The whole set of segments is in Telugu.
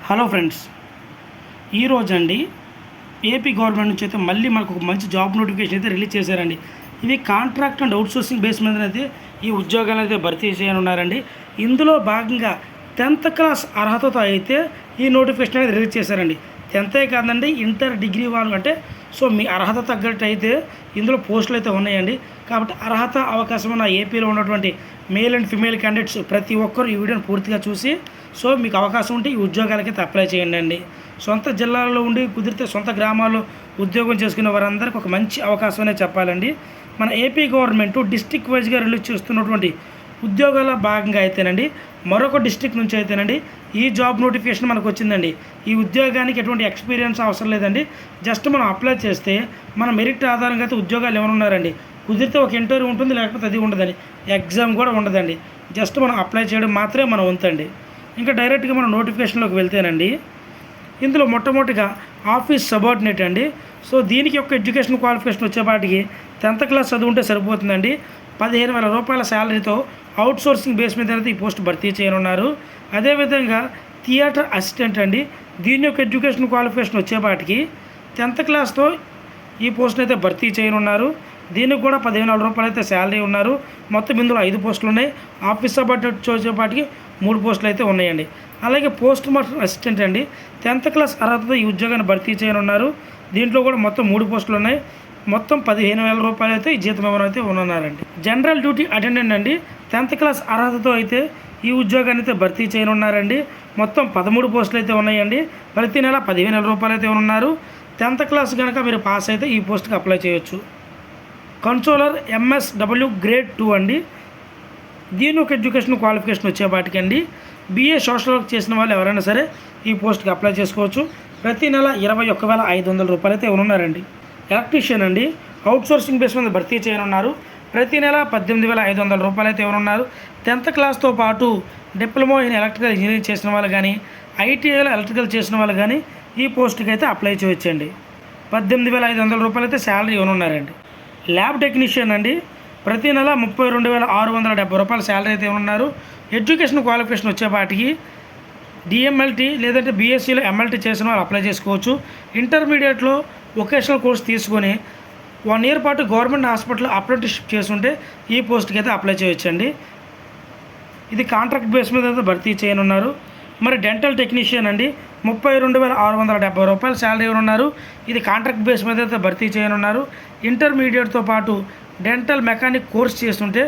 హలో ఫ్రెండ్స్, ఈరోజు అండి ఏపీ గవర్నమెంట్ నుంచి అయితే మళ్ళీ మనకు ఒక మంచి జాబ్ నోటిఫికేషన్ అయితే రిలీజ్ చేశారండి. ఇవి కాంట్రాక్ట్ అండ్ అవుట్సోర్సింగ్ బేస్ మీద అయితే ఈ ఉద్యోగాలు అయితే భర్తీ చేయనున్నారండి. ఇందులో భాగంగా 10th క్లాస్ అర్హతతో అయితే ఈ నోటిఫికేషన్ అనేది రిలీజ్ చేశారండి. 10th కాదండి, ఇంటర్ డిగ్రీ వాళ్ళు అంటే మీ అర్హత తగ్గట్టు అయితే ఇందులో పోస్టులు అయితే ఉన్నాయండి. కాబట్టి అర్హత అవకాశం ఉన్న ఏపీలో ఉన్నటువంటి మేల్ అండ్ ఫిమేల్ క్యాండిడేట్స్ ప్రతి ఒక్కరు ఈ వీడియోని పూర్తిగా చూసి మీకు అవకాశం ఉంటే ఈ ఉద్యోగాలకైతే అప్లై చేయండి అండి. సొంత జిల్లాలో ఉండి కుదిరితే సొంత గ్రామాల్లో ఉద్యోగం చేసుకునే వారందరికీ ఒక మంచి అవకాశం అనే చెప్పాలండి. మన ఏపీ గవర్నమెంట్ డిస్ట్రిక్ట్ వైజ్గా రిలీజ్ చేస్తున్నటువంటి ఉద్యోగాల భాగంగా అయితేనండి మరొక డిస్ట్రిక్ట్ నుంచి అయితేనండి ఈ జాబ్ నోటిఫికేషన్ మనకు వచ్చిందండి. ఈ ఉద్యోగానికి ఎటువంటి ఎక్స్పీరియన్స్ అవసరం లేదండి. జస్ట్ మనం అప్లై చేస్తే మన మెరిట్ ఆధారంగా అయితే ఉద్యోగాలు ఎవరున్నారండి. కుదిరితే ఒక ఇంటర్వ్యూ ఉంటుంది, లేకపోతే అది ఉండదండి. ఎగ్జామ్ కూడా ఉండదండి. జస్ట్ మనం అప్లై చేయడం మాత్రమే మన వంతండి. ఇంకా డైరెక్ట్గా మనం నోటిఫికేషన్లోకి వెళ్తేనండి ఇందులో మొట్టమొదటిగా ఆఫీస్ సబార్డినేట్ అండి. దీనికి యొక్క ఎడ్యుకేషన్ క్వాలిఫికేషన్ వచ్చేపాటికి 10th క్లాస్ చదువుంటే సరిపోతుందండి. 15,000 రూపాయల శాలరీతో అవుట్సోర్సింగ్ బేస్ మీద అయితే ఈ పోస్ట్ భర్తీ చేయనున్నారు. అదేవిధంగా థియేటర్ అసిస్టెంట్ అండి. దీని యొక్క ఎడ్యుకేషన్ క్వాలిఫికేషన్ వచ్చేపాటికి 10th క్లాస్తో ఈ పోస్ట్ని అయితే భర్తీ చేయనున్నారు. దీనికి కూడా 15,000 రూపాయలు అయితే శాలరీ ఉన్నారు. మొత్తం ఇందులో 5 పోస్టులు ఉన్నాయి. ఆఫీస్ సబార్డినేట్ వచ్చేపాటికి 3 పోస్టులు అయితే ఉన్నాయండి. అలాగే పోస్ట్ మాస్టర్ అసిస్టెంట్ అండి. 10th క్లాస్ అర్హతతో ఈ ఉద్యోగాన్ని భర్తీ చేయనున్నారు. దీంట్లో కూడా మొత్తం 3 పోస్టులు ఉన్నాయి. మొత్తం 15,000 రూపాయలు అయితే ఈ జీతం ఇవ్వడం అయితే ఉన్నారండి. జనరల్ డ్యూటీ అటెండెంట్ అండి. 10th క్లాస్ అర్హతతో అయితే ఈ ఉద్యోగాన్ని అయితే భర్తీ చేయనున్నారండి. మొత్తం 13 పోస్టులు అయితే ఉన్నాయండి. ప్రతి నెల 15,000 రూపాయలు అయితే ఉన్నారు. 10th క్లాస్ కనుక మీరు పాస్ అయితే ఈ పోస్ట్కి అప్లై చేయొచ్చు. కంట్రోలర్ MSW గ్రేడ్ 2 అండి. దీని ఒక ఎడ్యుకేషన్ క్వాలిఫికేషన్ వచ్చేపాటికి అండి BA సోషల్ వర్క్ చేసిన వాళ్ళు ఎవరైనా సరే ఈ పోస్ట్కి అప్లై చేసుకోవచ్చు. ప్రతి నెల 21,500 రూపాయలు అయితే ఉన్నారండి. ఎలక్ట్రీషియన్ అండి. అవుట్సోర్సింగ్ బేస్ మీద భర్తీ చేయనున్నారు. ప్రతి నెల 18,500 రూపాయలు అయితే ఉన్నారు. 10th క్లాస్తో పాటు డిప్లొమా ఇన్ ఎలక్ట్రికల్ ఇంజనీరింగ్ చేసిన వాళ్ళు కానీ ITIలో ఎలక్ట్రికల్ చేసిన వాళ్ళు కానీ ఈ పోస్ట్కి అయితే అప్లై చేయొచ్చండి. 18,500 రూపాయలు అయితే శాలరీ ఇవ్వనున్నారండి. ల్యాబ్ టెక్నీషియన్ అండి. ప్రతి నెల 32,670 రూపాయల శాలరీ అయితే ఉన్నారు. ఎడ్యుకేషన్ క్వాలిఫికేషన్ వచ్చేపాటికి DMLT లేదంటే BScలో MLT చేసిన వాళ్ళు అప్లై చేసుకోవచ్చు. ఇంటర్మీడియట్లో వొకేషనల్ కోర్స్ తీసుకొని 1 ఇయర్ పాటు గవర్నమెంట్ హాస్పిటల్లో అప్రెంటిస్షిప్ చేస్తుంటే ఈ పోస్ట్కి అయితే అప్లై చేయొచ్చండి. ఇది కాంట్రాక్ట్ బేస్ మీద అయితే భర్తీ చేయనున్నారు. మరి డెంటల్ టెక్నీషియన్ అండి. 32,670 రూపాయల శాలరీ ఉన్నారు. ఇది కాంట్రాక్ట్ బేస్ మీద అయితే భర్తీ చేయనున్నారు. ఇంటర్మీడియట్తో పాటు డెంటల్ మెకానిక్ కోర్స్ చేస్తుంటే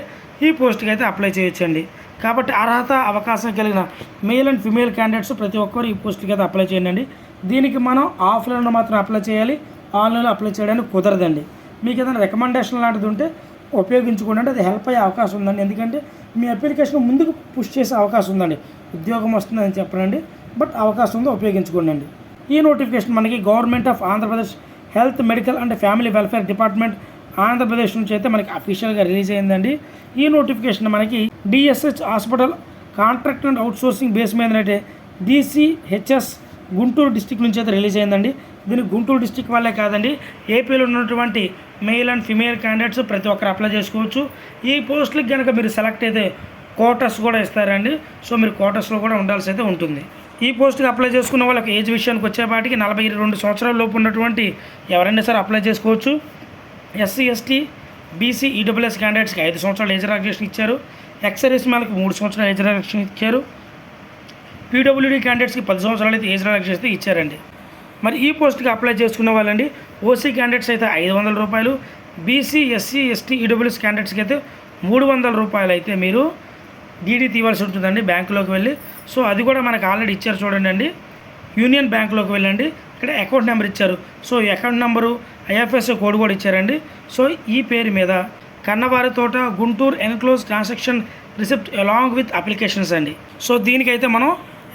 ఈ పోస్ట్కి అయితే అప్లై చేయొచ్చండి. కాబట్టి అర్హత అవకాశం కలిగిన మేల్ అండ్ ఫిమేల్ క్యాండిడేట్స్ ప్రతి ఒక్కరు ఈ పోస్ట్కి అయితే అప్లై చేయండి. దీనికి మనం ఆఫ్లైన్లో మాత్రం అప్లై చేయాలి, ఆన్లైన్లో అప్లై చేయడానికి కుదరదండి. మీకు ఏదైనా రికమెండేషన్ లాంటిది ఉంటే ఉపయోగించుకోండి. అది హెల్ప్ అయ్యే అవకాశం ఉందండి. ఎందుకంటే మీ అప్లికేషన్ ముందుకు పుష్ చేసే అవకాశం ఉందండి. ఉద్యోగం వస్తుందని చెప్పనండి, బట్ అవకాశం ఉందో ఉపయోగించుకోండి. ఈ నోటిఫికేషన్ మనకి government of Andhra Pradesh health medical and family welfare department Andhra Pradesh నుంచి అయితే మనకి అఫీషియల్గా రిలీజ్ అయిందండి. ఈ నోటిఫికేషన్ మనకి DSH hospital contract and outsourcing base మీద అయితే DCHS గుంటూరు డిస్టిక్ నుంచి అయితే రిలీజ్ అయిందండి. దీనికి గుంటూరు డిస్టిక్ వాళ్ళే కాదండి, ఏపీలో ఉన్నటువంటి మేల్ అండ్ ఫిమేల్ క్యాండిడేట్స్ ప్రతి ఒక్కరు అప్లై చేసుకోవచ్చు. ఈ పోస్టులకి కనుక మీరు సెలెక్ట్ అయితే కోటర్స్ కూడా ఇస్తారండి. మీరు కోటర్స్లో కూడా ఉండాల్సి అయితే ఉంటుంది. ఈ పోస్ట్కి అప్లై చేసుకున్న వాళ్ళకి ఏజ్ విషయానికి వచ్చేపాటికి 42 సంవత్సరాల లోపు ఉన్నటువంటి ఎవరైనా సరే అప్లై చేసుకోవచ్చు. SC ST BC EWS క్యాండిడేట్స్కి 5 సంవత్సరాల ఏజ్ రిలాక్సేషన్ ఇచ్చారు. ఎక్సర్వీస్ మ్యాన్కి 3 సంవత్సరాల ఏజ్ రిలాక్సేషన్ ఇచ్చారు. PWD క్యాండిడేట్స్కి 10 సంవత్సరాలు అయితే ఏజ్ రిలాక్సేషన్ ఇచ్చారండి. మరి ఈ పోస్ట్కి అప్లై చేసుకున్న వాళ్ళండి OC క్యాండిడేట్స్ అయితే 500 రూపాయలు, BC SC ST EWS క్యాండిడేట్స్కి అయితే 300 రూపాయలు అయితే మీరు DD తీవాల్సి ఉంటుందండి బ్యాంకులోకి వెళ్ళి. అది కూడా మనకు ఆల్రెడీ ఇచ్చారు చూడండి అండి. యూనియన్ బ్యాంకులోకి వెళ్ళండి. ఇక్కడ అకౌంట్ నెంబర్ ఇచ్చారు. ఈ అకౌంట్ నెంబరు IFSC కోడ్ కూడా ఇచ్చారండి. ఈ పేరు మీద కన్నవారి తోట Guntur enclose transaction receipt along with applications అండి. దీనికైతే మనం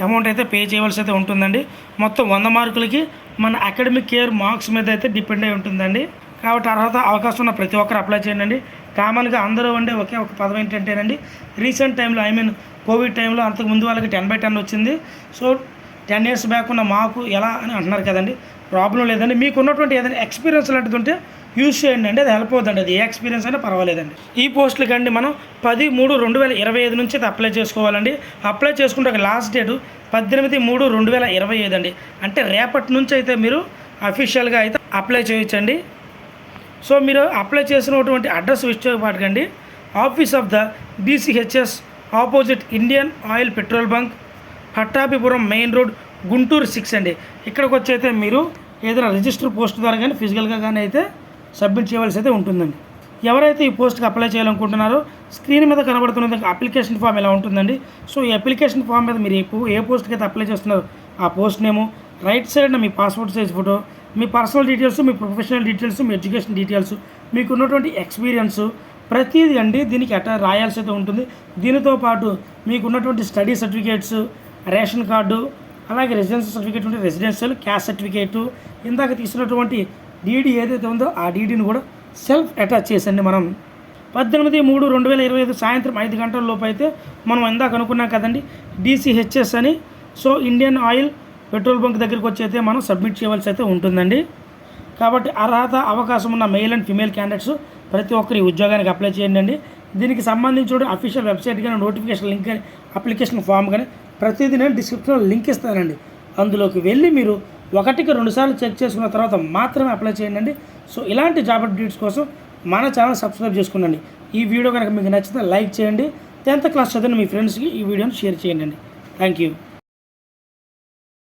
అమౌంట్ అయితే పే చేయవలసి అయితే ఉంటుందండి. మొత్తం 100 మార్కులకి మన అకాడమిక్ కేర్ మార్క్స్ మీద అయితే డిపెండ్ అయి ఉంటుందండి. కాబట్టి అర్హత అవకాశం ఉన్న ప్రతి ఒక్కరు అప్లై చేయండి. కామన్గా అందరూ ఉండే ఒకే ఒక పదవి ఏంటంటేనండి, రీసెంట్ టైంలో కోవిడ్ టైంలో అంతకుముందు వాళ్ళకి 10/10 వచ్చింది. 10 ఇయర్స్ బ్యాక్ ఉన్న మాకు ఎలా అని అంటున్నారు కదండి. ప్రాబ్లం లేదండి. మీకు ఉన్నటువంటి ఏదైనా ఎక్స్పీరియన్స్ లాంటిది ఉంటే యూజ్ చేయండి అండి, అది హెల్ప్ అవుతుందండి. అది ఏ ఎక్స్పీరియన్స్ అయినా పర్వాలేదండి. ఈ పోస్టులకి అండి మనం 10/3/2025 నుంచి అయితే అప్లై చేసుకోవాలండి. అప్లై చేసుకుంటే ఒక లాస్ట్ డేటు 18/3/2025 అండి. అంటే రేపటి నుంచి అయితే మీరు అఫీషియల్గా అయితే అప్లై చేయొచ్చండి. సో మీరు అప్లై చేసినటువంటి అడ్రస్ విషయపాటుకండి, office of the BCHS opposite Indian oil petrol bunk, Pattabhipuram main road, Guntur 6 అండి. ఇక్కడికి వచ్చి అయితే మీరు ఏదైనా రిజిస్టర్ పోస్ట్ ద్వారా కానీ ఫిజికల్గా కానీ అయితే సబ్మిట్ చేయవలసి అయితే ఉంటుందండి. ఎవరైతే ఈ పోస్ట్కి అప్లై చేయాలనుకుంటున్నారో స్క్రీన్ మీద కనబడుతున్న అప్లికేషన్ ఫామ్ ఇలా ఉంటుందండి. సో ఈ అప్లికేషన్ ఫామ్ మీద మీరు ఏ పోస్ట్కి అయితే అప్లై చేస్తున్నారో ఆ పోస్ట్ నేము, రైట్ సైడ్న మీ పాస్పోర్ట్ సైజ్ ఫోటో, మీ పర్సనల్ డీటెయిల్స్, మీ ప్రొఫెషనల్ డీటెయిల్స్, మీ ఎడ్యుకేషన్ డీటెయిల్స్, మీకు ఉన్నటువంటి ఎక్స్పీరియన్స్ ప్రతిదీ అండి దీనికి అట్లా రాయాల్సి అయితే ఉంటుంది. దీనితో పాటు మీకు ఉన్నటువంటి స్టడీ సర్టిఫికేట్స్, రేషన్ కార్డు, అలాగే రెసిడెన్షియల్ సర్టిఫికేట్ ఉంటే రెసిడెన్షియల్, క్యాస్ట్ సర్టిఫికేటు, ఇందాక తీసుకున్నటువంటి డీడీ ఏదైతే ఉందో ఆ డీడీని కూడా సెల్ఫ్ అటాచ్ చేసండి. మనం 18/3/2025 సాయంత్రం 5 గంటల లోపు అయితే మనం ఇందాక అనుకున్నాం కదండి DCHS అని. So Indian oil petrol bunk దగ్గరికి వచ్చి అయితే మనం సబ్మిట్ చేయవలసి అయితే ఉంటుందండి. కాబట్టి అర్హత అవకాశం ఉన్న మెయిల్ అండ్ ఫిమేల్ క్యాండిడేట్స్ ప్రతి ఒక్కరి ఉద్యోగానికి అప్లై చేయండి అండి. దీనికి సంబంధించి అఫీషియల్ వెబ్సైట్ కానీ, నోటిఫికేషన్ లింక్ కానీ, అప్లికేషన్ ఫామ్ కానీ ప్రతిదీ నేను డిస్క్రిప్షన్లో లింక్ ఇస్తానండి. అందులోకి వెళ్ళి మీరు 1-2 సార్లు చెక్ చేసుకున్న తర్వాత మాత్రమే అప్లై చేయండి. సో ఇలాంటి జాబ్ అప్డేట్స్ కోసం మన ఛానల్ సబ్స్క్రైబ్ చేసుకోండి. ఈ వీడియో కనుక మీకు నచ్చితే లైక్ చేయండి. 10th క్లాస్ చదివిన మీ ఫ్రెండ్స్కి ఈ వీడియోని షేర్ చేయండి. Thank you.